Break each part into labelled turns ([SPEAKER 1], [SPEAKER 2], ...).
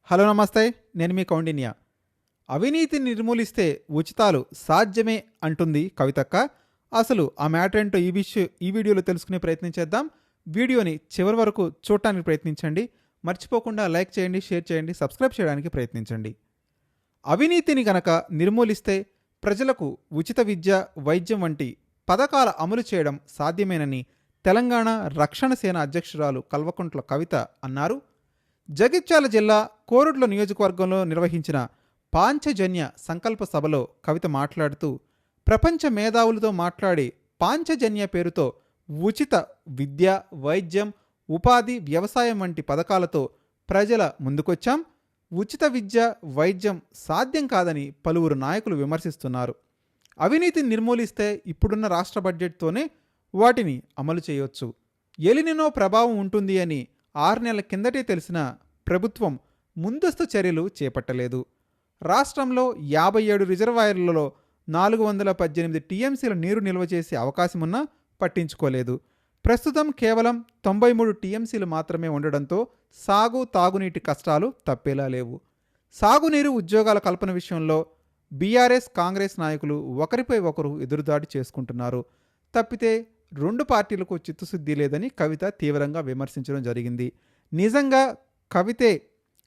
[SPEAKER 1] Hello నమస్తే. నేను మీ కౌండిన్య. అవినీతిని నిర్మూలిస్తే ఉచితాలు సాధ్యమే అంటుంది కవితక్క. అసలు ఆ మ్యాటర్ ఏంటో ఈ వీడియోలో తెలుసుకునే ప్రయత్నం చేద్దాం. వీడియోని చివరి వరకు చూడటానికి ప్రయత్నించండి. మర్చిపోకుండా లైక్ చేయండి, షేర్ చేయండి, సబ్స్క్రైబ్ చేయడానికి ప్రయత్నించండి. అవినీతిని గనక నిర్మూలిస్తే ప్రజలకు ఉచిత విద్య, వైద్యం వంటి పథకాల అమలు చేయడం సాధ్యమేనని తెలంగాణ రక్షణ సేన అధ్యక్షురాలు కల్వకుంట్ల కవిత అన్నారు. జగిత్యాల జిల్లా కోరుట్ల నియోజకవర్గంలో నిర్వహించిన పాంచజన్య సంకల్ప సభలో కవిత మాట్లాడుతూ, ప్రపంచ మేధావులతో మాట్లాడి పాంచజన్య పేరుతో ఉచిత విద్య, వైద్యం, ఉపాధి, వ్యవసాయం వంటి పథకాలతో ప్రజల ముందుకొచ్చాం. ఉచిత విద్య, వైద్యం సాధ్యం కాదని పలువురు నాయకులు విమర్శిస్తున్నారు. అవినీతిని నిర్మూలిస్తే ఇప్పుడున్న రాష్ట్ర బడ్జెట్తోనే వాటిని అమలు చేయొచ్చు. ఎలినినో ప్రభావం ఉంటుంది అని 6 నెలల కిందటే తెలిసిన ప్రభుత్వం ముందస్తు చర్యలు చేపట్టలేదు. రాష్ట్రంలో 57 రిజర్వాయర్లలో 418 టీఎంసీల నీరు నిల్వ చేసే అవకాశమున్నా పట్టించుకోలేదు. ప్రస్తుతం కేవలం 93 టీఎంసీలు మాత్రమే ఉండడంతో సాగు, తాగునీటి కష్టాలు తప్పేలా లేవు. సాగునీరు, ఉద్యోగాల కల్పన విషయంలో బీఆర్ఎస్, కాంగ్రెస్ నాయకులు ఒకరిపై ఒకరు ఎదురుదాడి చేసుకుంటున్నారు. తప్పితే 2 పార్టీలకు చిత్తశుద్ధి లేదని కవిత తీవ్రంగా విమర్శించడం జరిగింది. నిజంగా కవితే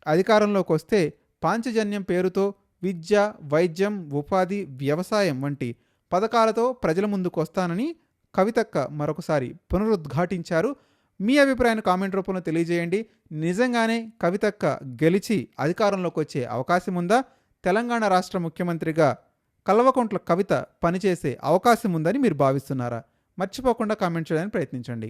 [SPEAKER 1] అధికారంలోకి వస్తే పాంచజన్యం పేరుతో విద్య, వైద్యం, ఉపాధి, వ్యవసాయం వంటి పథకాలతో ప్రజల ముందుకు వస్తానని కవితక్క మరొకసారి పునరుద్ఘాటించారు. మీ అభిప్రాయాన్ని కామెంట్ రూపంలో తెలియజేయండి. నిజంగానే కవితక్క గెలిచి అధికారంలోకి వచ్చే అవకాశం ఉందా? తెలంగాణ రాష్ట్ర ముఖ్యమంత్రిగా కల్వకుంట్ల కవిత పనిచేసే అవకాశం ఉందని మీరు భావిస్తున్నారా? మర్చిపోకుండా కామెంట్ చేయడానికి ప్రయత్నించండి.